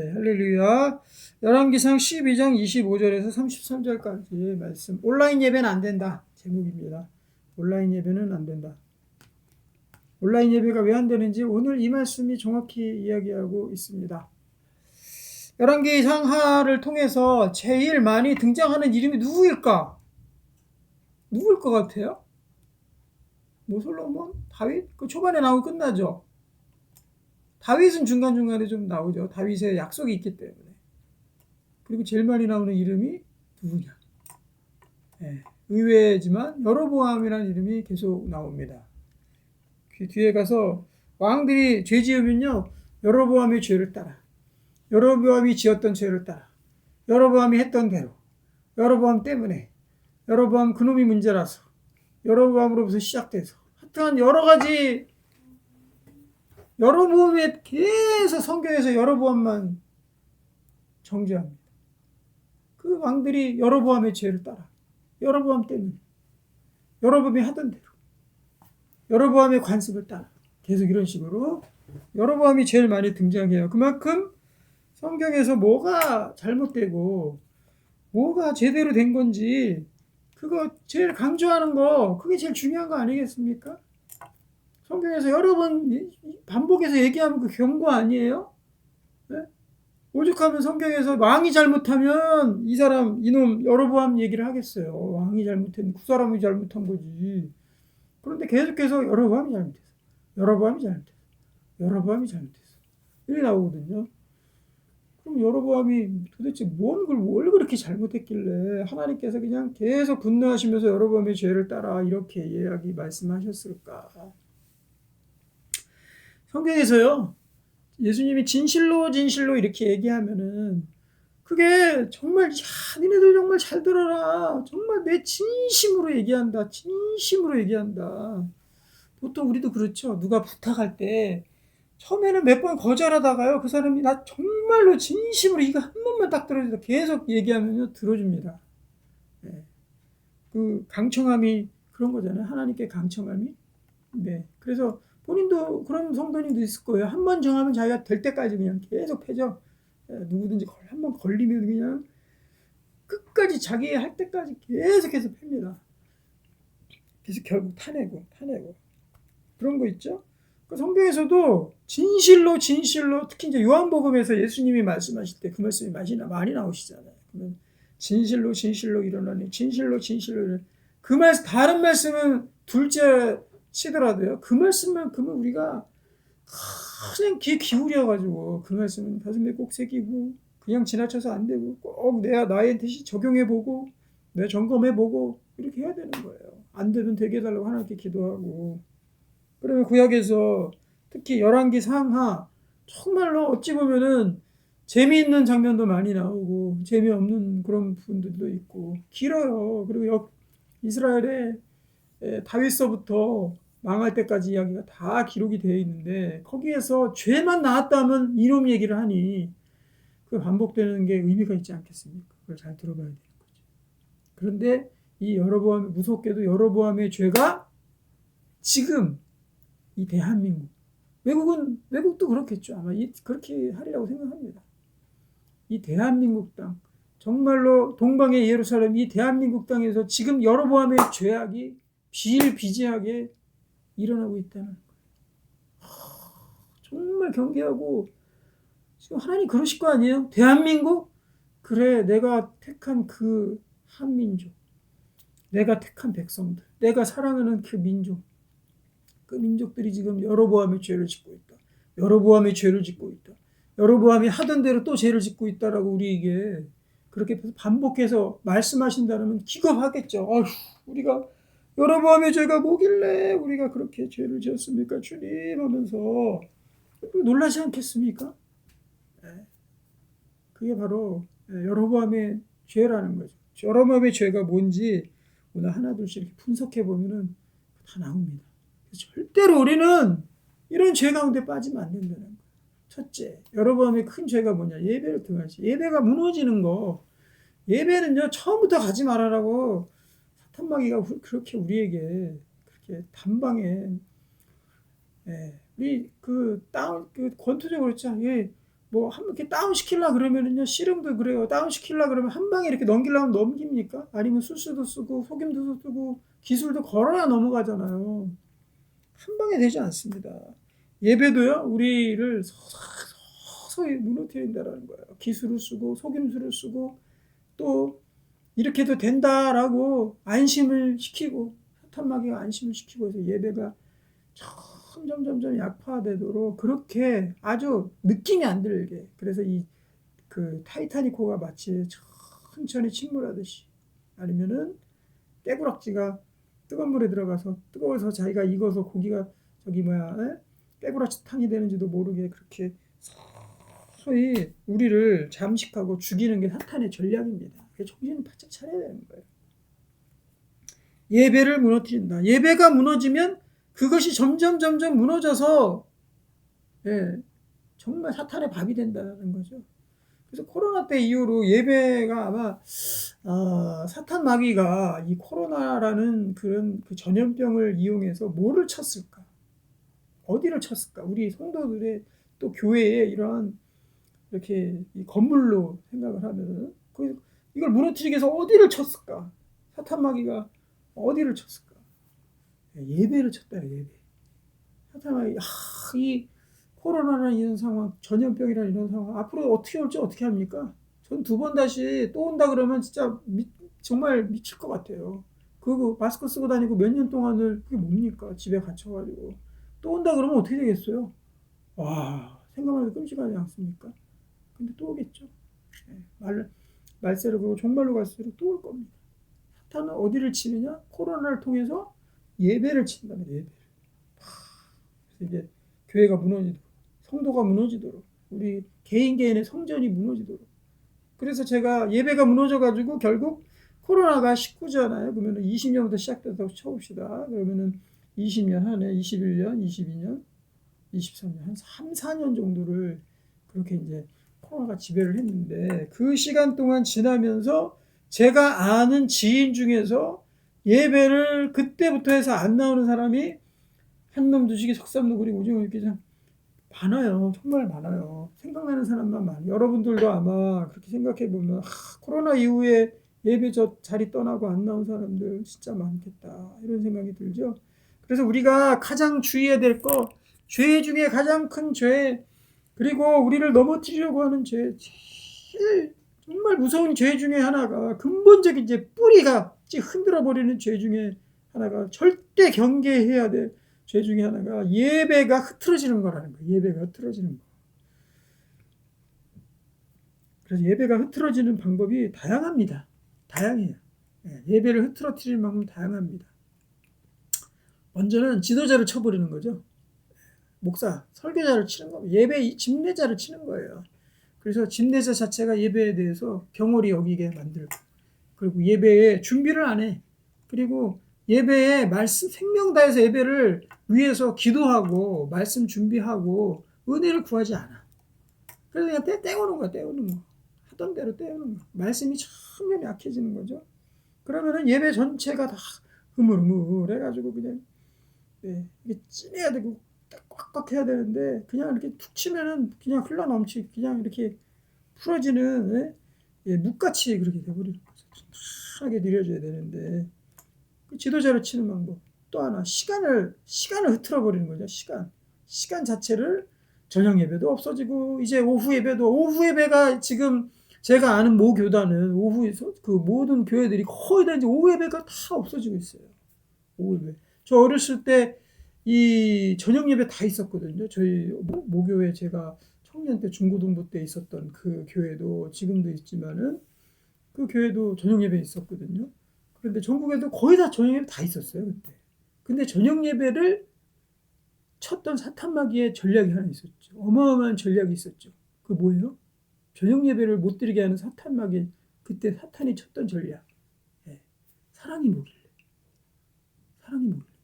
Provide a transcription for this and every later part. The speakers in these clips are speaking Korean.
네, 할렐루야. 열왕기상 12장 25절에서 33절까지 말씀. 온라인 예배는 안 된다. 제목입니다. 온라인 예배는 안 된다. 온라인 예배가 왜 안 되는지 오늘 이 말씀이 정확히 이야기하고 있습니다. 열왕기상 하를 통해서 제일 많이 등장하는 이름이 누구일까? 누구일 것 같아요? 뭐 솔로몬? 다윗? 그 초반에 나오고 끝나죠. 다윗은 중간중간에 좀 나오죠. 다윗의 약속이 있기 때문에. 그리고 제일 많이 나오는 이름이 누구냐? 네, 의외지만 여로보암이라는 이름이 계속 나옵니다. 그 뒤에 가서 왕들이 죄 지으면요, 여로보암의 죄를 따라, 여로보암이 지었던 죄를 따라, 여로보암이 했던 대로, 여로보암 때문에, 여로보암 그놈이 문제라서, 여로보암으로부터 시작돼서, 하여튼 여러 가지 여로보암에 계속 성경에서 여로보암만 정죄합니다. 그 왕들이 여로보암의 죄를 따라, 여로보암 때문에, 여로보암이 하던 대로, 여로보암의 관습을 따라 계속 이런 식으로 여로보암이 제일 많이 등장해요. 그만큼 성경에서 뭐가 잘못되고 뭐가 제대로 된 건지 그거 제일 강조하는 거, 그게 제일 중요한 거 아니겠습니까? 성경에서 여러 번 반복해서 얘기하면 그 경고 아니에요? 네? 오죽하면 성경에서 왕이 잘못하면 이 사람, 이놈, 여로보암 얘기를 하겠어요. 왕이 잘못했는데 그 사람이 잘못한 거지. 그런데 계속해서 여로보암이 잘못했어. 여로보암이 잘못했어. 여로보암이 잘못했어. 이렇게 나오거든요. 그럼 여로보암이 도대체 뭘 그렇게 잘못했길래 하나님께서 그냥 계속 분노하시면서 여로보암의 죄를 따라 이렇게 이야기 말씀하셨을까? 성경에서요, 예수님이 진실로 이렇게 얘기하면은 그게 정말, 야, 니네들 정말 잘 들어라. 정말 내 진심으로 얘기한다. 진심으로 얘기한다. 보통 우리도 그렇죠. 누가 부탁할 때 처음에는 몇 번 거절하다가요, 그 사람이 나 정말로 진심으로 이거 한 번만 딱 들어주다 계속 얘기하면요, 들어줍니다. 네. 그 강청함이 그런 거잖아요. 하나님께 강청함이. 네. 그래서 본인도 그런 성도님도 있을 거예요. 한 번 정하면 자기가 될 때까지 그냥 계속 패죠. 누구든지 한 번 걸리면 그냥 끝까지 자기 할 때까지 계속해서 팹니다. 그래서 결국 타내고 그런 거 있죠. 그 성경에서도 진실로 특히 이제 요한복음에서 예수님이 말씀하실 때 그 말씀이 많이 나오시잖아요. 그러면 진실로 일어나니 진실로 일어나니 그 말씀, 다른 말씀은 둘째 치더라도요, 그 말씀만큼은 우리가 그냥 귀 기울여가지고 그 말씀은 가슴에 꼭 새기고 그냥 지나쳐서 안 되고 꼭 나의 뜻이 적용해보고 내 점검해보고 이렇게 해야 되는 거예요. 안 되면 되게 해달라고 하나님께 기도하고. 그러면 구약에서 특히 열왕기 상하 정말로 어찌 보면은 재미있는 장면도 많이 나오고 재미없는 그런 부분들도 있고 길어요. 그리고 이스라엘의 다윗서부터 망할 때까지 이야기가 다 기록이 되어 있는데 거기에서 죄만 나왔다면 이놈 얘기를 하니 그 반복되는 게 의미가 있지 않겠습니까? 그걸 잘 들어봐야 되는 거죠. 그런데 이 여로보암, 무섭게도 여로보암의 죄가 지금 이 대한민국, 외국도 그렇겠죠. 아마 그렇게 하리라고 생각합니다. 이 대한민국 땅, 정말로 동방의 예루살렘, 이 대한민국 땅에서 지금 여로보암의 죄악이 비일비재하게 일어나고 있다는 거예요. 정말 경계하고, 지금 하나님 그러실 거 아니에요? 대한민국? 그래, 내가 택한 그 한민족, 내가 택한 백성들, 내가 사랑하는 그 민족, 그 민족들이 지금 여로보암의 죄를 짓고 있다. 여로보암의 죄를 짓고 있다. 여로보암이 하던 대로 또 죄를 짓고 있다라고 우리에게 그렇게 반복해서 말씀하신다면 기겁하겠죠. 우리가 여로보암의 죄가 뭐길래 우리가 그렇게 죄를 지었습니까, 주님? 하면서 놀라지 않겠습니까? 그게 바로 여로보암의 죄라는 거죠. 여로보암의 죄가 뭔지 오늘 하나둘씩 이렇게 분석해 보면은 다 나옵니다. 절대로 우리는 이런 죄 가운데 빠지면 안 된다는 거예요. 첫째, 여로보암의 큰 죄가 뭐냐? 예배를 통해서 예배가 무너지는 거. 예배는요, 처음부터 가지 말아라고 사탄마귀가 그렇게 우리에게 그렇게 단방에 우리 권투적으로 그렇죠. 뭐 한 이렇게 다운 시키려 그러면은요, 씨름도 그래요. 다운 시키려 그러면 한 방에 이렇게 넘기려면 넘깁니까? 아니면 수수도 쓰고 속임수도 쓰고 기술도 걸어야 넘어가잖아요. 한 방에 되지 않습니다. 예배도요, 우리를 서서히 무너뜨린다라는 거예요. 기술을 쓰고 속임수를 쓰고 또 이렇게도 된다라고 안심을 시키고, 사탄마귀가 안심을 시키고 해서 예배가 점점 약화되도록 그렇게 아주 느낌이 안 들게, 그래서 이 그 타이타닉호가 마치 천천히 침몰하듯이, 아니면은 깨구락지가 뜨거운 물에 들어가서 뜨거워서 자기가 익어서 고기가 저기 뭐야, 깨구락지 탕이 되는지도 모르게 그렇게 서서히 우리를 잠식하고 죽이는 게 사탄의 전략입니다. 정신을 바짝 차려야 되는 거예요. 예배를 무너뜨린다. 예배가 무너지면 그것이 점점 무너져서, 정말 사탄의 밥이 된다는 거죠. 그래서 코로나 때 이후로 예배가 아마 사탄 마귀가 이 코로나라는 그런 그 전염병을 이용해서 뭐를 쳤을까? 어디를 쳤을까? 우리 성도들의 또 교회에 이러한 이렇게 이 건물로 생각을 하면은 이걸 무너뜨리기 위해서 어디를 쳤을까? 사탄 마귀가 어디를 쳤을까? 예배를 쳤다. 예배. 사탄 마귀 이 코로나라는 이런 상황, 전염병이라는 이런 상황, 앞으로 어떻게 올지 어떻게 합니까? 전 두 번 다시 또 온다 그러면 진짜 정말 미칠 것 같아요. 그 마스크 쓰고 다니고 몇 년 동안을 그게 뭡니까? 집에 갇혀가지고 또 온다 그러면 어떻게 되겠어요? 와, 생각만 해도 끔찍하지 않습니까? 근데 또 오겠죠. 말세로 그리고 종말로 갈수록 또 올 겁니다. 사탄은 어디를 치느냐? 코로나를 통해서 예배를 친다는 예배. 그래서 이제 교회가 무너지도록, 성도가 무너지도록, 우리 개인의 성전이 무너지도록. 그래서 제가 예배가 무너져가지고 결국 코로나가 19잖아요. 그러면 20년부터 시작돼서 쳐봅시다. 그러면은 20년 하네, 21년, 22년, 23년, 한 3, 4년 정도를 그렇게 이제 코로나가 지배를 했는데, 그 시간 동안 지나면서 제가 아는 지인 중에서 예배를 그때부터 해서 안 나오는 사람이 한놈 두식이 석삼도 그리고 오징어 육개장 많아요. 정말 많아요. 생각나는 사람만 많아요. 여러분들도 아마 그렇게 생각해 보면 코로나 이후에 예배 저 자리 떠나고 안 나온 사람들 진짜 많겠다, 이런 생각이 들죠. 그래서 우리가 가장 주의해야 될 거, 죄 중에 가장 큰 죄, 그리고 우리를 넘어뜨리려고 하는 죄, 제일 정말 무서운 죄 중에 하나가, 근본적인 이제 뿌리가 흔들어 버리는 죄 중에 하나가, 절대 경계해야 될 죄 중에 하나가 예배가 흐트러지는 거라는 거예요. 예배가 흐트러지는 거. 그래서 예배가 흐트러지는 방법이 다양합니다. 다양해요. 예배를 흐트러뜨리는 방법은 다양합니다. 먼저는 지도자를 쳐버리는 거죠. 목사, 설교자를 치는 겁니다. 예배 집례자를 치는 거예요. 그래서 집례자 자체가 예배에 대해서 경홀히 여기게 만들고, 그리고 예배에 준비를 안 해. 그리고 예배에 말씀 생명 다해서 예배를 위해서 기도하고 말씀 준비하고 은혜를 구하지 않아. 그래서 그냥 떼우는 거야. 떼우는 거. 하던 대로 떼우는 거. 말씀이 점점 약해지는 거죠. 그러면은 예배 전체가 다 흐물흐물 해가지고 그냥 이게 찐해야 되고 꽉꽉 해야 되는데, 그냥 이렇게 툭 치면은 그냥 흘러 넘치, 그냥 이렇게 풀어지는 묵같이 그렇게 돼버리는 거죠. 편하게 느려져야 되는데, 그 지도자를 치는 방법. 또 하나, 시간을 흐트러 버리는 거죠. 시간 자체를, 저녁 예배도 없어지고 이제 오후 예배가 지금 제가 아는 모 교단은 오후에서 그 모든 교회들이 거의 다 이제 오후 예배가 다 없어지고 있어요. 오후 예배. 저 어렸을 때 이 저녁 예배 다 있었거든요. 저희 모교회, 제가 청년 때 중고등부 때 있었던 그 교회도 지금도 있지만은 그 교회도 저녁 예배 있었거든요. 그런데 전국에도 거의 다 저녁 예배 다 있었어요 그때. 근데 저녁 예배를 쳤던 사탄 마귀의 전략이 하나 있었죠. 어마어마한 전략이 있었죠. 그 뭐예요? 저녁 예배를 못 드리게 하는 사탄 마귀, 그때 사탄이 쳤던 전략. 사랑이 뭐길래?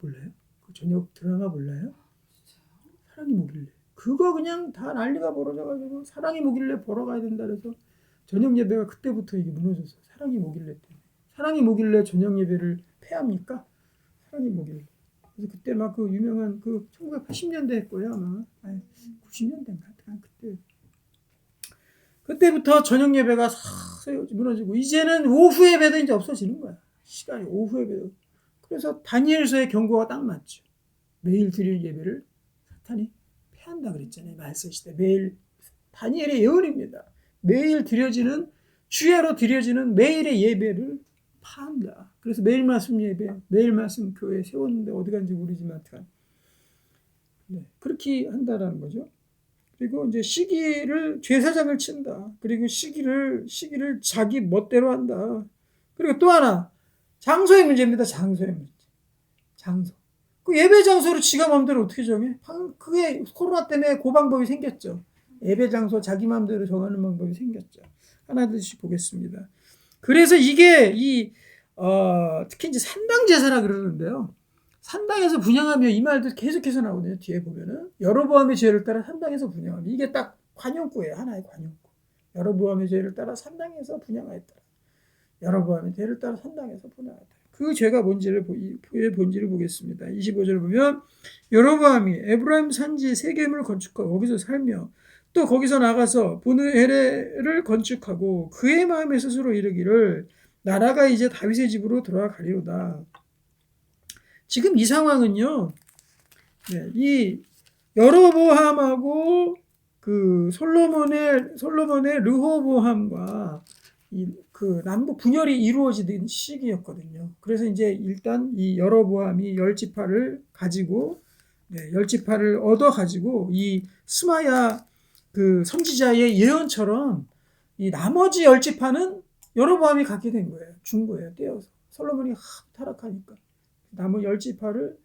몰라요? 그 저녁 드라마 몰라요? 사랑이 뭐길래? 그거 그냥 다 난리가 벌어져가지고 사랑이 뭐길래 보러 가야 된다 그래서 저녁 예배가 그때부터 이게 무너졌어요. 사랑이 뭐길래 때문에. 사랑이 뭐길래 저녁 예배를 폐합니까? 사랑이 뭐길래. 그래서 그때 막 그 유명한 그 1980년대 거예요 아마. 90년대인가 그때 그때부터 저녁 예배가 싹 무너지고 이제는 오후 예배도 이제 없어지는 거야. 시간이 오후 예배도. 그래서 다니엘서의 경고가 딱 맞죠. 매일 드릴 예배를 사탄이 패한다 그랬잖아요. 말씀 시대 매일 다니엘의 예언입니다. 매일 드려지는 주야로 드려지는 매일의 예배를 파한다. 그래서 매일 말씀 예배, 매일 말씀 교회 세웠는데 어디 간지 모르지만 네, 그렇게 한다라는 거죠. 그리고 이제 시기를 제사장을 친다. 그리고 시기를 자기 멋대로 한다. 그리고 또 하나 장소의 문제입니다. 장소의 문제. 장소. 그 예배 장소를 지가 마음대로 어떻게 정해? 그게 코로나 때문에 그 방법이 생겼죠. 예배 장소 자기 마음대로 정하는 방법이 생겼죠. 하나둘씩 보겠습니다. 그래서 이게 특히 이제 산당 제사라 그러는데요. 산당에서 분향하며 이 말도 계속해서 나오네요. 뒤에 보면은 여로보암의 죄를 따라 산당에서 분향하며 이게 딱 관용구예요. 하나의 관용구. 여로보암의 죄를 따라 산당에서 분향하였다. 여로보암의 죄를 따라 산당에서 분향하였다. 그 죄가 뭔지를 그의 본질을 보겠습니다. 25절 보면 여로보암이 에브라임 산지 세겜을 건축하고 거기서 살며 또 거기서 나가서 보느헤레를 건축하고 그의 마음에 스스로 이르기를 나라가 이제 다윗의 집으로 돌아가리로다. 지금 이 상황은요. 네, 이 여로보암하고 그 솔로몬의 르호보암과 그 남북 분열이 이루어지던 시기였거든요. 그래서 이제 일단 이 여로보암이 10지파를 가지고 네, 10지파를 얻어 가지고 이 스마야 그 선지자의 예언처럼 이 나머지 10지파는 여로보암이 갖게 된 거예요. 준 거예요. 떼어서. 솔로몬이 타락하니까 나머지 10지파를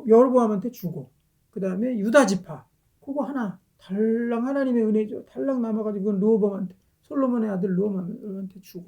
여로보암한테 주고 그 다음에 유다지파 그거 하나 달랑 하나님의 은혜죠. 달랑 남아가지고 그건 르호보암한테 솔로몬의 아들 르호보암한테 주고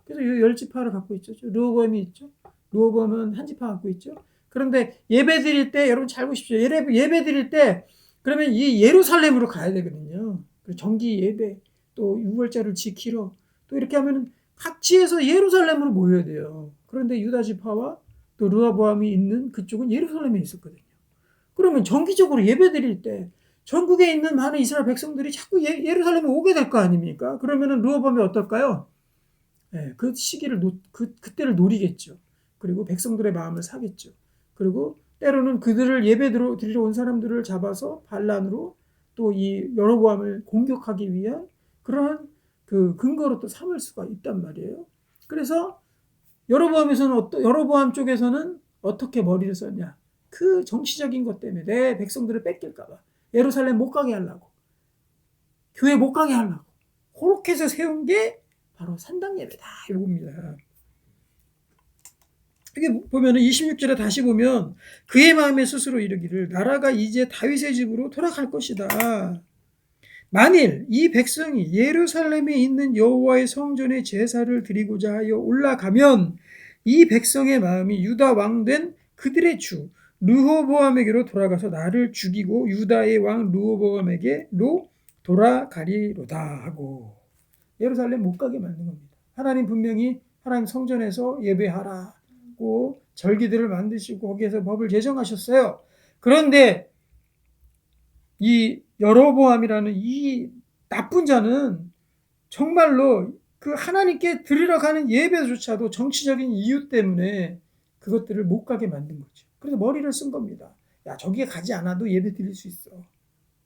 그래서 이 10지파를 갖고 있죠. 르호보암이 있죠. 르호보암은 한 지파 갖고 있죠. 그런데 예배 드릴 때 여러분 잘 보십시오. 예배 드릴 때 그러면 이 예루살렘으로 가야 되거든요. 정기 예배 또 유월절을 지키러 또 이렇게 하면 각지에서 예루살렘으로 모여야 돼요. 그런데 유다지파와 또 르호보암이 있는 그쪽은 예루살렘에 있었거든요. 그러면 정기적으로 예배 드릴 때 전국에 있는 많은 이스라엘 백성들이 자꾸 예루살렘에 오게 될 거 아닙니까? 그러면은 르호보암이 어떨까요? 네, 그 시기를 그때를 노리겠죠. 그리고 백성들의 마음을 사겠죠. 그리고 때로는 그들을 예배 드리러 온 사람들을 잡아서 반란으로 또 이 여로보암을 공격하기 위한 그러한 그 근거로 또 삼을 수가 있단 말이에요. 그래서 여로보암 쪽에서는 어떻게 머리를 썼냐? 그 정치적인 것 때문에 내 백성들을 뺏길까봐 예루살렘 못 가게 하려고 교회 못 가게 하려고 그렇게 해서 세운 게 바로 산당 예배다 이겁니다. 이게 보면은 26절에 다시 보면 그의 마음에 스스로 이르기를 나라가 이제 다윗의 집으로 돌아갈 것이다. 만일 이 백성이 예루살렘에 있는 여호와의 성전에 제사를 드리고자 하여 올라가면 이 백성의 마음이 유다 왕된 그들의 주 르호보암에게로 돌아가서 나를 죽이고 유다의 왕 르호보암에게로 돌아가리로다 하고 예루살렘 못 가게 만든 겁니다. 하나님 분명히 하나님 성전에서 예배하라고 절기들을 만드시고 거기에서 법을 제정하셨어요. 그런데 이 여로보암이라는 이 나쁜 자는 정말로 그 하나님께 드리러 가는 예배조차도 정치적인 이유 때문에 그것들을 못 가게 만든 거죠. 그래서 머리를 쓴 겁니다. 야, 저기에 가지 않아도 예배 드릴 수 있어.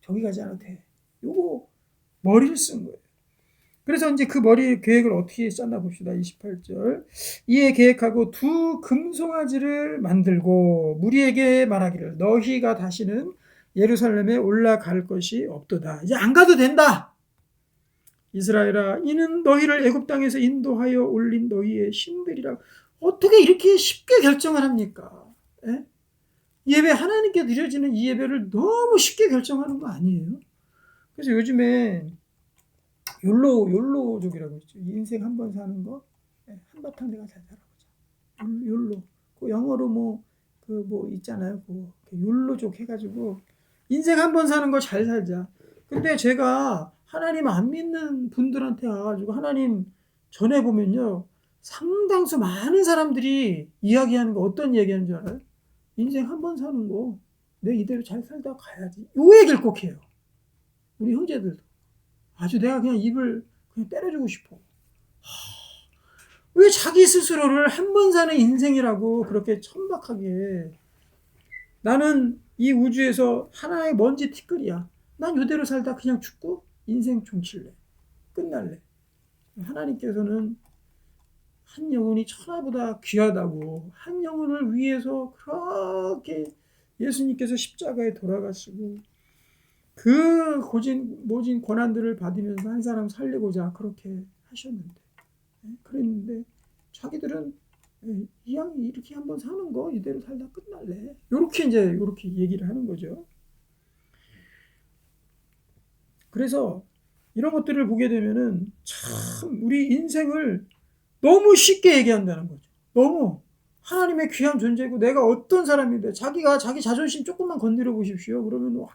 저기 가지 않아도 돼. 요거 머리를 쓴 거예요. 그래서 이제 그 머리 계획을 어떻게 짰나 봅시다. 28절. 이에 계획하고 두 금송아지를 만들고 무리에게 말하기를 너희가 다시는 예루살렘에 올라갈 것이 없도다. 이제 안 가도 된다. 이스라엘아 이는 너희를 애굽 땅에서 인도하여 올린 너희의 신들이라. 어떻게 이렇게 쉽게 결정을 합니까? 예? 예배 하나님께 드려지는 이 예배를 너무 쉽게 결정하는 거 아니에요? 그래서 요즘에 욜로족이라고 있죠. 인생 한 번 사는 거 한바탕 내가 잘 살아보자. 욜로. 그 영어로 있잖아요. 그 욜로족 해가지고 인생 한 번 사는 거 잘 살자. 근데 제가 하나님 안 믿는 분들한테 가가지고 하나님 전해보면요. 상당수 많은 사람들이 이야기하는 거 어떤 얘기하는 줄 알아요? 인생 한 번 사는 거 내 이대로 잘 살다 가야지. 요 얘기를 꼭 해요. 우리 형제들도. 아주 내가 그냥 입을 그냥 때려주고 싶어. 왜 자기 스스로를 한 번 사는 인생이라고 그렇게 천박하게. 나는 이 우주에서 하나의 먼지 티끌이야. 난 이대로 살다 그냥 죽고 인생 종칠래. 끝날래. 하나님께서는 한 영혼이 천하보다 귀하다고, 한 영혼을 위해서 그렇게 예수님께서 십자가에 돌아가시고 그 모진 고난들을 받으면서 한 사람 살리고자 그렇게 하셨는데, 그랬는데 자기들은 이왕 이렇게 한번 사는 거 이대로 살다 끝날래. 이렇게 얘기를 하는 거죠. 그래서 이런 것들을 보게 되면은 참 우리 인생을 너무 쉽게 얘기한다는 거죠. 너무 하나님의 귀한 존재고 내가 어떤 사람인데, 자기가 자기 자존심 조금만 건드려 보십시오. 그러면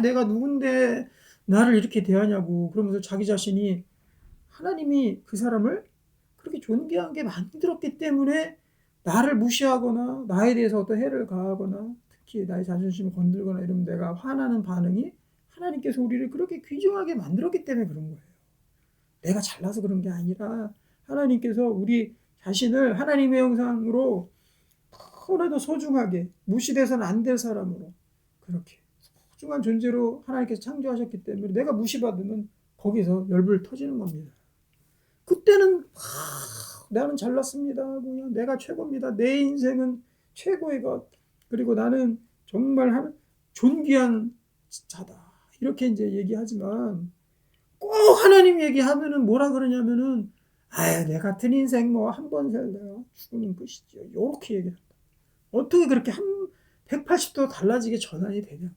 내가 누군데 나를 이렇게 대하냐고 그러면서 자기 자신이, 하나님이 그 사람을 그렇게 존귀하게 만들었기 때문에 나를 무시하거나 나에 대해서 어떤 해를 가하거나 특히 나의 자존심을 건들거나 이러면 내가 화나는 반응이, 하나님께서 우리를 그렇게 귀중하게 만들었기 때문에 그런 거예요. 내가 잘나서 그런 게 아니라 하나님께서 우리 자신을 하나님의 형상으로 너무나도 소중하게, 무시돼서는 안 될 사람으로 그렇게 소중한 존재로 하나님께서 창조하셨기 때문에 내가 무시받으면 거기서 열불 터지는 겁니다. 그때는 나는 잘났습니다. 그냥 내가 최고입니다. 내 인생은 최고의 것. 그리고 나는 정말 존귀한 자다. 이렇게 이제 얘기하지만 꼭 하나님 얘기하면은 뭐라 그러냐면은 내 같은 인생 뭐 한 번 살다가 죽으면 끝이죠. 이렇게 얘기한다. 어떻게 그렇게 180도 달라지게 전환이 되냐.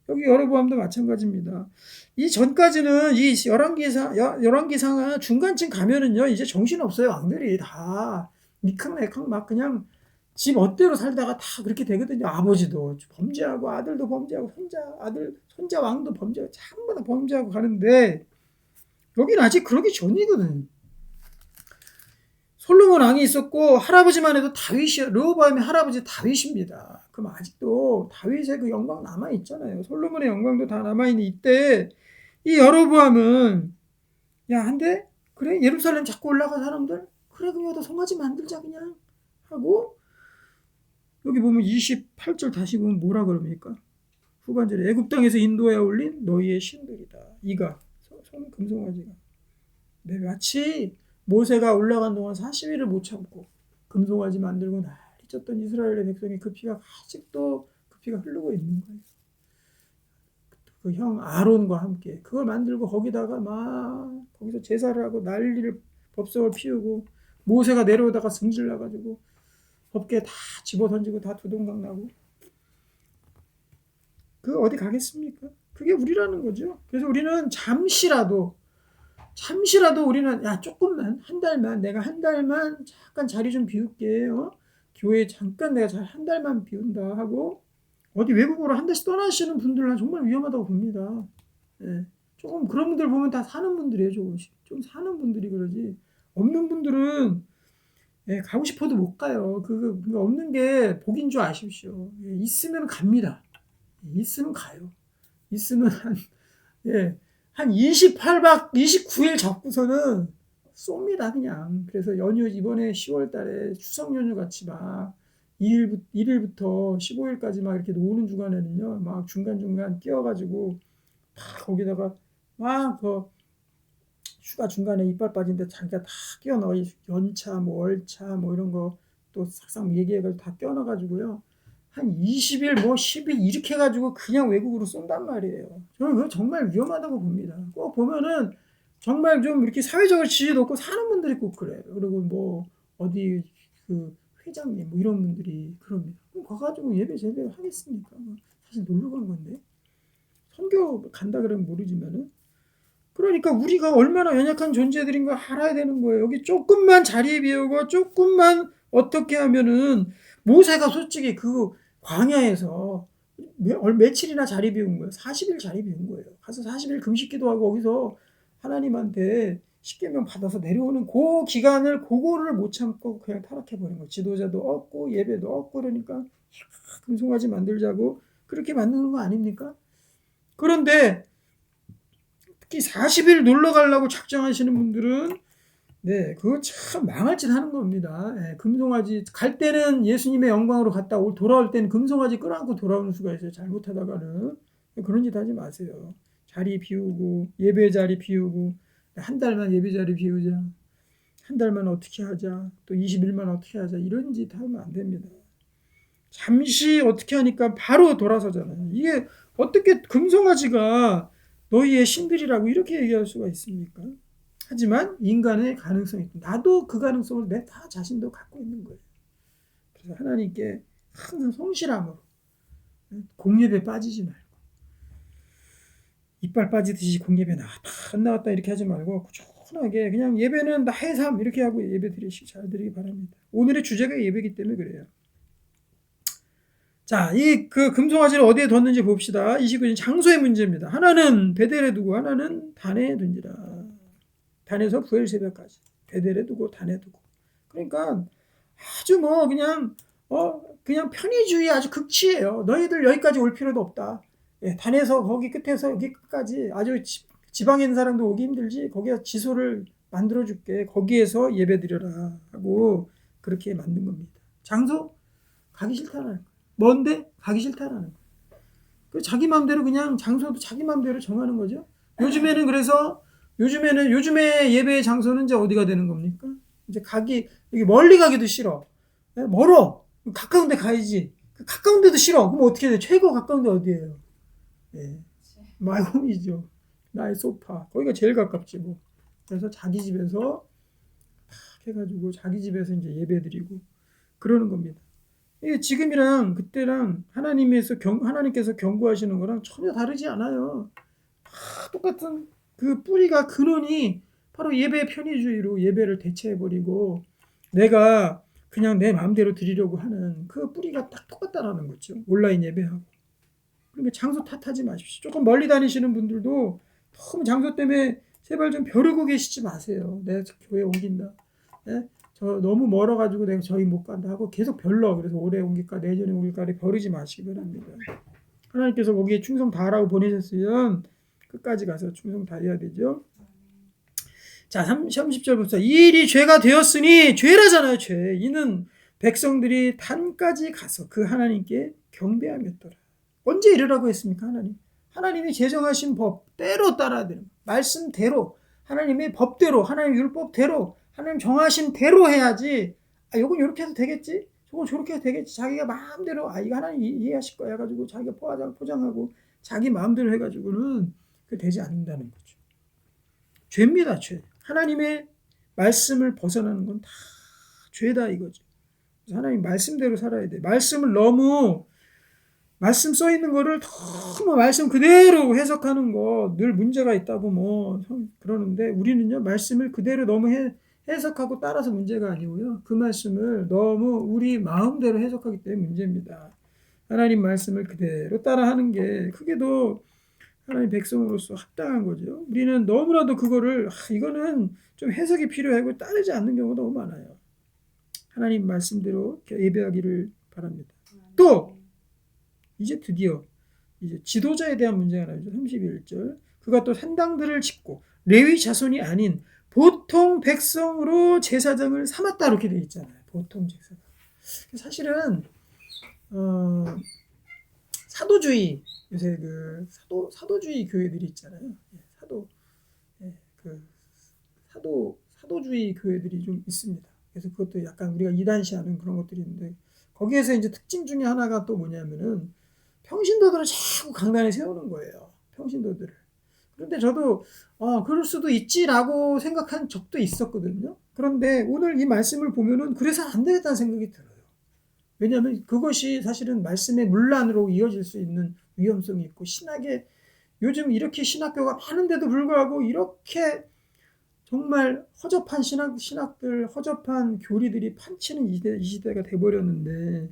여기 여로보암도 마찬가지입니다. 이 전까지는 이 열왕기상 중간쯤 가면은요, 이제 정신없어요. 왕들이 다 미캉메캉 막 그냥 지 멋대로 살다가 다 그렇게 되거든요. 아버지도 범죄하고 아들도 범죄하고 손자 왕도 범죄하고 전부 다 범죄하고 가는데, 여기는 아직 그러기 전이거든. 솔로몬 왕이 있었고 할아버지만 해도 다윗이요. 르호보암의 할아버지 다윗입니다. 그럼 아직도 다윗의 그 영광 남아 있잖아요. 솔로몬의 영광도 다 남아 있는 이때 이 여로보암은 한데 그래 예루살렘 자꾸 올라간 사람들 그래 그럼 여기다 송아지 만들자 그냥 하고, 여기 보면 28절 다시 보면 뭐라 그럽니까? 후반절에 애굽 땅에서 인도에 올린 너희의 신들이다. 이가 금송아지가 마치 모세가 올라간 동안 40일을 못 참고 금송아지 만들고 난리 쳤던 이스라엘의 백성이 아직도 그 피가 흐르고 있는 거예요. 그 형 아론과 함께 그걸 만들고 거기다가 거기서 제사를 하고 난리를 법석을 피우고, 모세가 내려오다가 승질 나가지고 법궤 다 집어 던지고 다 두동강 나고, 그 어디 가겠습니까? 그게 우리라는 거죠. 그래서 우리는 잠시라도 우리는 조금만 내가 한 달만 잠깐 자리 좀 비울게. 교회 잠깐 내가 한 달만 비운다 하고 어디 외국으로 한 달씩 떠나시는 분들은 정말 위험하다고 봅니다. 조금 그런 분들 보면 다 사는 분들이에요. 조금씩 좀 사는 분들이 그러지, 없는 분들은 가고 싶어도 못 가요. 그 없는 게 복인 줄 아십시오. 있으면 갑니다. 있으면 가요. 있으면 한 28박 29일 잡고서는 쏩니다 그냥. 그래서 연휴 이번에 10월 달에 추석 연휴 같이 막 1일부터 15일까지 막 이렇게 노는 주간에는요, 막 중간중간 끼어가지고 막 거기다가 막 그 휴가 중간에 이빨 빠진데 자기가 다 끼워 넣어. 연차 뭐 월차 뭐 이런 거 또 싹싹 얘기해가지고 다 끼워 넣어가지고요, 한 20일 뭐 10일 이렇게 해가지고 그냥 외국으로 쏜단 말이에요. 저는 그거 정말 위험하다고 봅니다. 꼭 보면은 정말 좀 이렇게 사회적으로 지지 높고 사는 분들이 꼭 그래요. 그리고 뭐 어디 그 회장님 뭐 이런 분들이 그럽니다. 그럼 가가지고 예배 제대로 하겠습니까? 사실 놀러 간 건데 선교 간다 그러면 모르지만은, 그러니까 우리가 얼마나 연약한 존재들인 걸 알아야 되는 거예요. 여기 조금만 자리 비우고 조금만 어떻게 하면은, 모세가 솔직히 그 광야에서 며칠이나 자리 비운 거예요. 40일 자리 비운 거예요. 가서 40일 금식기도 하고 거기서 하나님한테 십계명 받아서 내려오는 그 기간을 그거를 못 참고 그냥 타락해 버린 거예요. 지도자도 없고 예배도 없고 그러니까 금송아지 만들자고 그렇게 만드는 거 아닙니까? 그런데 특히 40일 놀러 가려고 작정하시는 분들은 네, 그거 참 망할 짓 하는 겁니다. 예, 금송아지 갈 때는 예수님의 영광으로 갔다 돌아올 때는 금송아지 끌어안고 돌아오는 수가 있어요. 잘못하다가는. 그런 짓 하지 마세요. 자리 비우고 예배 자리 비우고 한 달만 예배 자리 비우자. 한 달만 어떻게 하자. 또 20일만 어떻게 하자. 이런 짓 하면 안 됩니다. 잠시 어떻게 하니까 바로 돌아서잖아요. 이게 어떻게 금송아지가 너희의 신들이라고 이렇게 얘기할 수가 있습니까? 하지만 인간의 가능성이 있다. 나도 그 가능성을 내 다 자신도 갖고 있는 거예요. 그래서 하나님께 항상 성실함으로 공예배 빠지지 말고 이빨 빠지듯이 공예배 나왔다 안 나왔다 이렇게 하지 말고 꾸준하게 그냥 예배는 나의 삶 이렇게 하고 예배 드리시기 잘 드리기 바랍니다. 오늘의 주제가 예배이기 때문에 그래요. 자, 이 그 금송아지를 어디에 뒀는지 봅시다. 29절 장소의 문제입니다. 하나는 베델에 두고 하나는 단에 둔지라. 단에서 부엘세바까지 베델에 두고 단에 두고. 그러니까 아주 뭐 그냥 편의주의 아주 극치예요. 너희들 여기까지 올 필요도 없다. 예, 단에서 거기 끝에서 여기 끝까지 아주 지방에 있는 사람도 오기 힘들지. 거기서 지소를 만들어 줄게. 거기에서 예배드려라 하고 그렇게 만든 겁니다. 장소 가기 싫다는 거예요. 뭔데 가기 싫다는 거예요. 자기 마음대로 그냥 장소도 자기 마음대로 정하는 거죠. 요즘에는 그래서 요즘에 예배의 장소는 이제 어디가 되는 겁니까? 이제 여기 멀리 가기도 싫어. 멀어. 가까운 데 가야지. 가까운 데도 싫어. 그럼 어떻게 돼? 최고 가까운 데 어디예요? 네. 마이홈이죠. 나의 소파. 거기가 제일 가깝지 뭐. 그래서 자기 집에서 해가지고 자기 집에서 이제 예배드리고 그러는 겁니다. 이게 지금이랑 그때랑 하나님께서 경고하시는 거랑 전혀 다르지 않아요. 똑같은 그 뿌리가 근원이 바로 예배 편의주의로 예배를 대체해버리고 내가 그냥 내 마음대로 드리려고 하는 그 뿌리가 딱 똑같다라는 거죠. 온라인 예배하고. 그러니까 장소 탓하지 마십시오. 조금 멀리 다니시는 분들도 너무 장소 때문에 제발 좀 벼르고 계시지 마세요. 내가 교회 옮긴다. 네? 저 너무 멀어가지고 내가 저희 못 간다 하고 계속 별러. 그래서 올해 옮길까 내년에 옮길까를 벼르지 마시기 바랍니다. 하나님께서 거기에 충성 다하라고 보내셨으면 끝까지 가서 충성 다해야 되죠. 자, 30절 봅시다. 이 일이 죄가 되었으니 죄라잖아요. 죄. 이는 백성들이 단까지 가서 그 하나님께 경배하였더라. 언제 이러라고 했습니까? 하나님이 제정하신 법대로 따라야 되는 말씀대로 하나님의 법대로 하나님 율법대로 하나님 정하신 대로 해야지. 요건 이렇게 해도 되겠지? 저건 저렇게 해도 되겠지? 자기가 마음대로 이거 하나님 이해하실 거야 가지고 자기가 포장하고 자기 마음대로 해가지고는 그 되지 않는다는 거죠. 죄입니다. 죄. 하나님의 말씀을 벗어나는 건 다 죄다 이거죠. 하나님 말씀대로 살아야 돼. 말씀 써 있는 거를 너무 말씀 그대로 해석하는 거 늘 문제가 있다고 뭐 그러는데 우리는요 말씀을 그대로 너무 해석하고 따라서 문제가 아니고요 그 말씀을 너무 우리 마음대로 해석하기 때문에 문제입니다. 하나님 말씀을 그대로 따라하는 게 그게 더 하나님 백성으로서 합당한 거죠. 우리는 너무나도 그거를 이거는 좀 해석이 필요하고 따르지 않는 경우가 너무 많아요. 하나님 말씀대로 예배하기를 바랍니다. 또 이제 드디어 지도자에 대한 문제가 나오죠. 31절. 그가 또 산당들을 짓고 레위 자손이 아닌 보통 백성으로 제사장을 삼았다 이렇게 되어 있잖아요. 보통 제사장. 사실은 사도주의 요새 그 사도주의 교회들이 있잖아요. 사도주의 교회들이 좀 있습니다. 그래서 그것도 약간 우리가 이단시하는 그런 것들이 있는데 거기에서 이제 특징 중에 하나가 또 뭐냐면은 평신도들을 자꾸 강단에 세우는 거예요. 평신도들을. 그런데 저도 그럴 수도 있지라고 생각한 적도 있었거든요. 그런데 오늘 이 말씀을 보면은 그래서 안 되겠다는 생각이 들어요. 왜냐하면 그것이 사실은 말씀의 문란으로 이어질 수 있는 위험성이 있고 요즘 이렇게 신학교가 많은데도 불구하고 이렇게 정말 허접한 신학들, 허접한 교리들이 판치는 이 시대가 돼버렸는데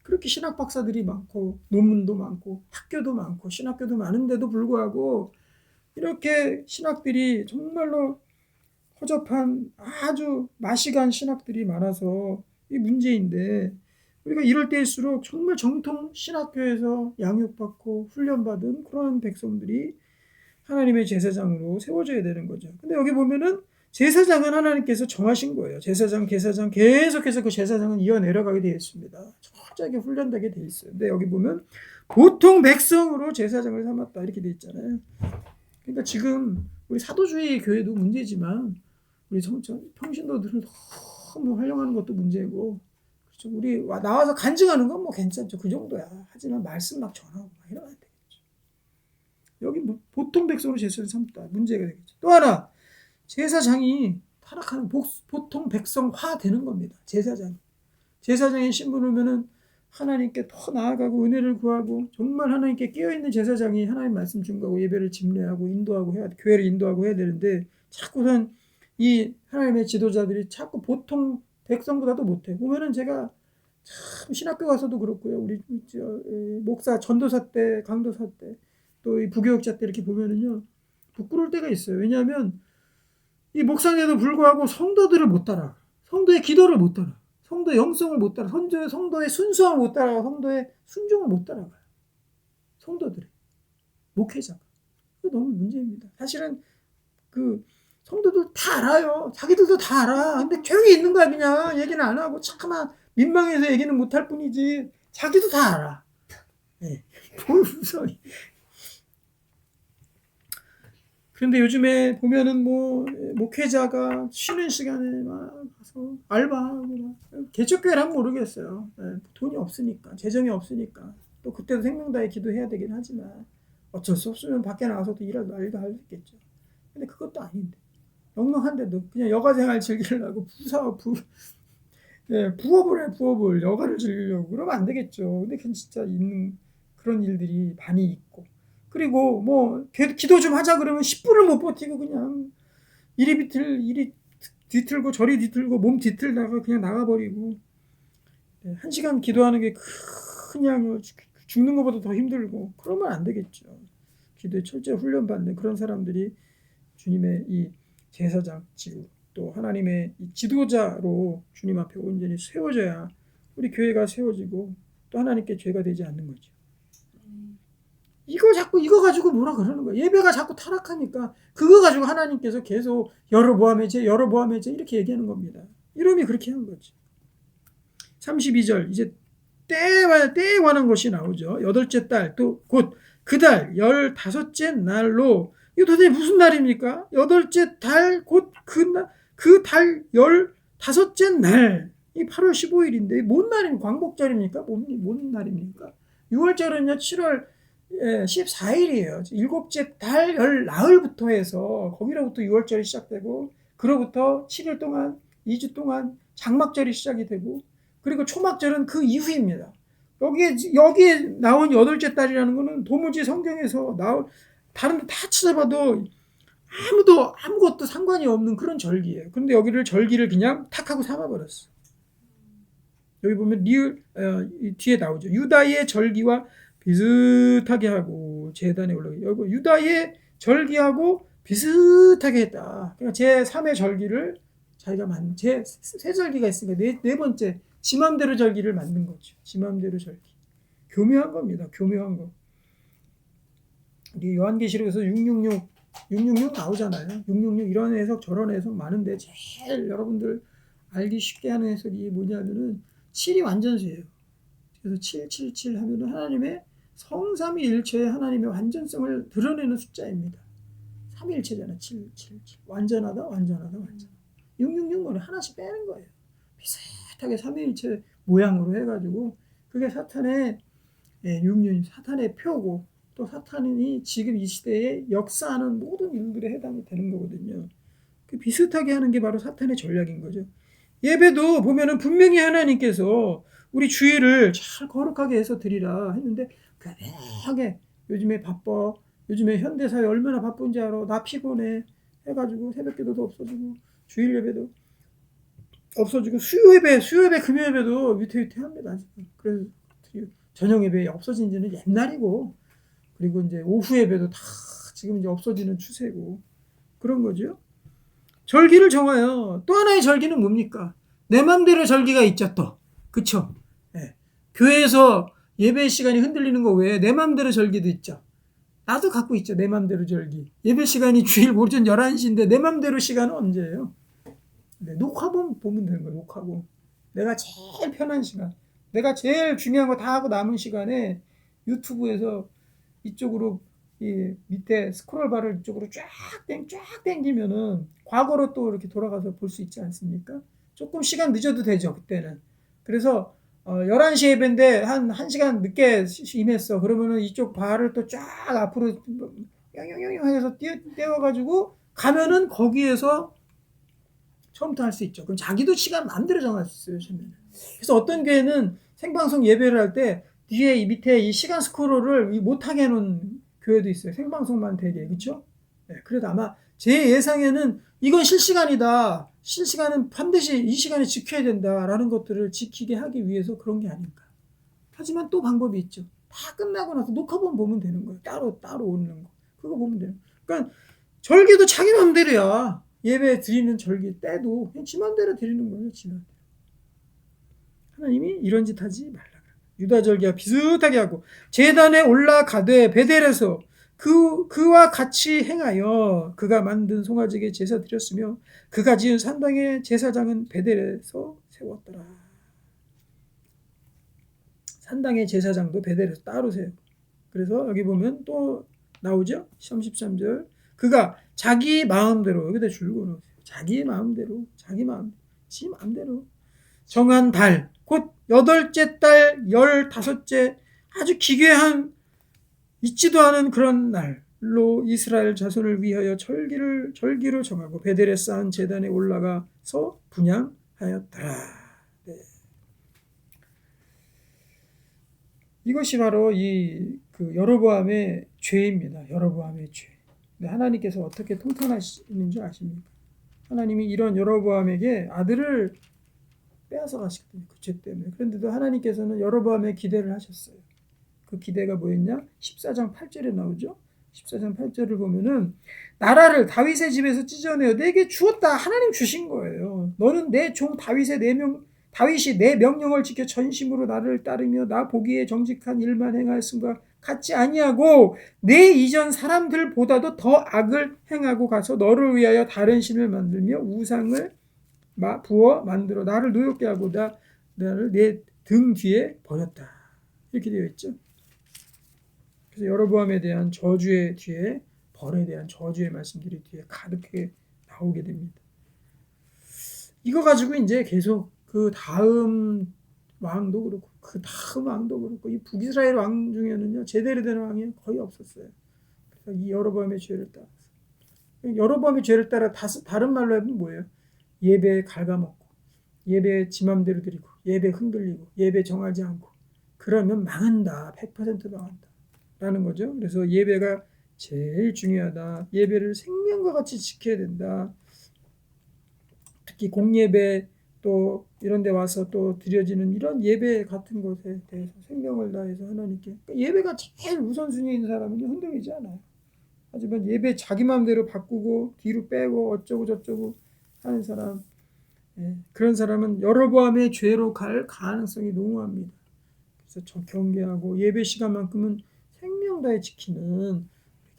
그렇게 신학 박사들이 많고 논문도 많고 학교도 많고 신학교도 많은데도 불구하고 이렇게 신학들이 정말로 허접한 아주 마시간 신학들이 많아서 이 문제인데 우리가 이럴 때일수록 정말 정통 신학교에서 양육받고 훈련받은 그런 백성들이 하나님의 제사장으로 세워져야 되는 거죠. 근데 여기 보면은 제사장은 하나님께서 정하신 거예요. 제사장, 계사장 계속해서 그 제사장은 이어 내려가게 되어 있습니다. 철저하게 훈련되게 되어 있어요. 근데 여기 보면 보통 백성으로 제사장을 삼았다 이렇게 되어 있잖아요. 그러니까 지금 우리 사도주의 교회도 문제지만 우리 평신도들은 너무 활용하는 것도 문제고, 그렇죠? 우리 나와서 간증하는 건 뭐 괜찮죠. 그 정도야. 하지만 말씀 막 전하고 막 이러면 안 되겠죠. 여기 뭐 보통 백성으로 제사를 삼다 문제가 되겠죠. 또 하나, 제사장이 타락하는 보통 백성화 되는 겁니다. 제사장의 신분을 하면은 하나님께 더 나아가고 은혜를 구하고 정말 하나님께 깨어있는 제사장이 하나님 말씀 준거하고 예배를 집례하고 인도하고 교회를 인도하고 해야 되는데, 자꾸는 이 하나님의 지도자들이 자꾸 보통 백성보다도 못해. 보면은 제가 참 신학교 가서도 그렇고요. 우리 목사 전도사 때, 강도사 때, 또 이 부교육자 때 이렇게 보면은요, 부끄러울 때가 있어요. 왜냐하면 이 목사님에도 불구하고 성도들을 못 따라, 성도의 기도를 못 따라, 성도의 영성을 못 따라, 성도의 순수함을 못 따라, 성도의 순종을 못 따라가요. 성도들이, 목회자가. 그게 너무 문제입니다. 사실은 그 성도들 다 알아요. 자기들도 다 알아. 근데 조용히 있는 거야. 그냥 얘기는 안 하고 차마 민망해서 얘기는 못 할 뿐이지 자기도 다 알아. 네. 뭘 웃어. 그런데 요즘에 보면은 뭐 목회자가 쉬는 시간에 막 가서 알바하고 막, 개척교회란 모르겠어요. 네, 돈이 없으니까, 재정이 없으니까. 또 그때도 생명다해 기도해야 되긴 하지만 어쩔 수 없으면 밖에 나가서도 일도 할 수 있겠죠. 근데 그것도 아닌데, 영롱한데도 그냥 여가생활 즐기려고 부업을 해, 부업을 여가를 즐기려고 그러면 안 되겠죠. 근데 진짜 있는 그런 일들이 많이 있고, 그리고 뭐 기도 좀 하자 그러면 10분을 못 버티고 그냥 이리 뒤틀고 저리 뒤틀고 몸 뒤틀다가 그냥 나가버리고, 1시간 기도하는 게 그냥 죽는 것보다 더 힘들고, 그러면 안 되겠죠. 기도에 철저히 훈련받는 그런 사람들이 주님의 이 제사장 지구, 또 하나님의 이 지도자로 주님 앞에 온전히 세워져야 우리 교회가 세워지고 또 하나님께 죄가 되지 않는 거죠. 이거 가지고 뭐라 그러는 거야. 예배가 자꾸 타락하니까 그거 가지고 하나님께서 계속 여로보암의 죄 이렇게 얘기하는 겁니다. 이름이 그렇게 한 거지. 32절, 이제 때에 관한 것이 나오죠. 8째 달, 또 곧 그 달 15째 날로, 이거 도대체 무슨 날입니까? 8째 달, 곧 그 달 15째 날, 이 8월 15일인데 뭔 날입니까? 광복절입니까? 뭔 날입니까? 6월절은요 7월 14일이에요. 7째 달 열 나흘부터 해서 거기로부터 6월절이 시작되고, 그로부터 7일 동안 2주 동안 장막절이 시작이 되고, 그리고 초막절은 그 이후입니다. 여기에 나온 8째 달이라는 거는 도무지 성경에서 다른 데 다 찾아봐도 아무것도 상관이 없는 그런 절기예요. 그런데 여기를 절기를 그냥 탁 하고 삼아버렸어. 여기 보면 뒤에 나오죠. 유다의 절기와 비슷하게 하고 제단에 올라가요. 여기 유다의 절기하고 비슷하게 했다. 그러니까 제3의 절기를 자기가 만든, 제3 절기가 있으니까 네 번째 지맘대로 절기를 만든 거죠. 지맘대로 절기. 교묘한 겁니다. 교묘한 거. 우리 요한계시록에서 666 나오잖아요. 666 이런 해석 저런 해석 많은데 제일 여러분들 알기 쉽게 하는 해석이 뭐냐면은 7이 완전수예요. 그래서 777 하면은 하나님의 성삼위일체의 하나님의 완전성을 드러내는 숫자입니다. 삼위일체잖아. 777 완전하다. 666은 하나씩 빼는 거예요. 비슷하게 삼위일체 모양으로 해가지고, 그게 사탄의 666, 사탄의 표고, 또 사탄이 지금 이 시대에 역사하는 모든 일들에 해당이 되는 거거든요. 그 비슷하게 하는 게 바로 사탄의 전략인 거죠. 예배도 보면은 분명히 하나님께서 우리 주일을 잘 거룩하게 해서 드리라 했는데, 교묘하게 요즘에 바빠, 요즘에 현대사회 얼마나 바쁜지 알아, 나 피곤해 해가지고 새벽기도도 없어지고 주일 예배도 없어지고 수요예배 금요예배도 위태위태합니다. 그래서 저녁 예배 없어진 지는 옛날이고, 그리고 이제 오후 예배도 다 지금 이제 없어지는 추세고 그런 거죠. 절기를 정해요. 또 하나의 절기는 뭡니까? 내 맘대로 절기가 있죠, 또. 그쵸? 네. 교회에서 예배 시간이 흔들리는 거 외에 내 맘대로 절기도 있죠. 나도 갖고 있죠. 내 맘대로 절기. 예배 시간이 주일 오전 11시인데 내 맘대로 시간은 언제예요? 네, 녹화본 보면 되는 거예요. 녹화본. 내가 제일 편한 시간. 내가 제일 중요한 거 다 하고 남은 시간에 유튜브에서 이쪽으로 이 밑에 스크롤 바를 이쪽으로 쫙 당기면은 과거로 또 이렇게 돌아가서 볼 수 있지 않습니까? 조금 시간 늦어도 되죠, 그때는. 그래서 11시 예배인데 한 1시간 늦게 임했어. 그러면은 이쪽 바를 또 쫙 앞으로 영영영 해서 떼어가지고 가면은 거기에서 처음부터 할 수 있죠. 그럼 자기도 시간 마음대로 정할 수 있어요, 요즘에는. 그래서 어떤 교회는 생방송 예배를 할 때 뒤에 이 밑에 이 시간 스크롤을 못하게 해놓은 교회도 있어요. 생방송만 되게. 그렇죠? 네, 그래도 아마 제 예상에는 이건 실시간이다. 실시간은 반드시 이 시간에 지켜야 된다라는 것들을 지키게 하기 위해서 그런 게 아닐까. 하지만 또 방법이 있죠. 다 끝나고 나서 녹화본 보면 되는 거예요. 따로 오는 거. 그거 보면 돼요. 그러니까 절기도 자기 마음대로야. 예배 드리는 절기 때도 그냥 지 마음대로 드리는 거예요. 지 마음대로. 하나님이 이런 짓 하지 말라. 유다 절기와 비슷하게 하고 제단에 올라가되 베델에서 그와 같이 행하여 그가 만든 송아지에게 제사 드렸으며 그가 지은 산당의 제사장은 베델에서 세웠더라. 산당의 제사장도 베델에서 따로 세우고. 그래서 여기 보면 또 나오죠. 33절. 그가 자기 마음대로 여기다 줄고 놓으세요. 자기 마음대로 지 마음대로 정한 달, 곧 8째 달 15째 아주 기괴한 있지도 않은 그런 날로 이스라엘 자손을 위하여 절기로 정하고 베델에 쌓은 제단에 올라가서 분향하였더라. 네. 이것이 바로 그 여로보암의 죄입니다. 여로보암의 죄. 하나님께서 어떻게 통탄하시는 줄 아십니까? 하나님이 이런 여로보암에게 아들을 빼앗아 가시거든요. 그 죄 때문에. 그런데도 하나님께서는 여로보암에 기대를 하셨어요. 그 기대가 뭐였냐? 14장 8절에 나오죠. 14장 8절을 보면은 나라를 다윗의 집에서 찢어내어 내게 주었다. 하나님 주신 거예요. 너는 내 종 다윗이 내 명령을 지켜 전심으로 나를 따르며 나 보기에 정직한 일만 행하였음과 같지 아니하고 내 이전 사람들보다도 더 악을 행하고 가서 너를 위하여 다른 신을 만들며 우상을 부어 만들어 나를 노엽게 하고 나를 내 등 뒤에 버렸다. 이렇게 되어 있죠. 그래서 여로보암에 대한 저주의 뒤에 벌에 대한 저주의 말씀들이 뒤에 가득하게 나오게 됩니다. 이거 가지고 이제 계속 그 다음 왕도 그렇고 이 북이스라엘 왕 중에는요 제대로 된 왕이 거의 없었어요. 그래서 이 여로보암의 죄를 따라서 여로보암의 죄를 따라 다른 말로 하면 뭐예요? 예배 갉아먹고 예배 지 맘대로 드리고 예배 흔들리고 예배 정하지 않고 그러면 망한다. 100% 망한다. 라는 거죠. 그래서 예배가 제일 중요하다. 예배를 생명과 같이 지켜야 된다. 특히 공예배 또 이런 데 와서 또 드려지는 이런 예배 같은 것에 대해서 생명을 다해서 하나님께 예배가 제일 우선순위인 사람은 흔들리지 않아요. 하지만 예배 자기 마음대로 바꾸고 뒤로 빼고 어쩌고 저쩌고 하는 사람 그런 사람은 여로보암의 죄로 갈 가능성이 농후합니다. 그래서 저 경계하고 예배 시간만큼은 생명 다해 지키는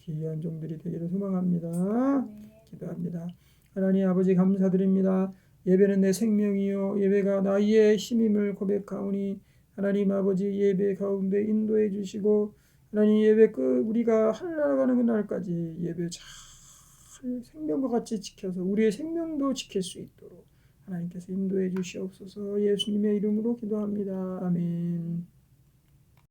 귀한 종들이 되기를 소망합니다. 기도합니다. 하나님 아버지 감사드립니다. 예배는 내 생명이요 예배가 나의 힘임을 고백하오니 하나님 아버지 예배 가운데 인도해 주시고 하나님 예배 우리가 하늘나라가는 그날까지 예배 잘 생명과 같이 지켜서 우리의 생명도 지킬 수 있도록 하나님께서 인도해 주시옵소서. 예수님의 이름으로 기도합니다. 아멘.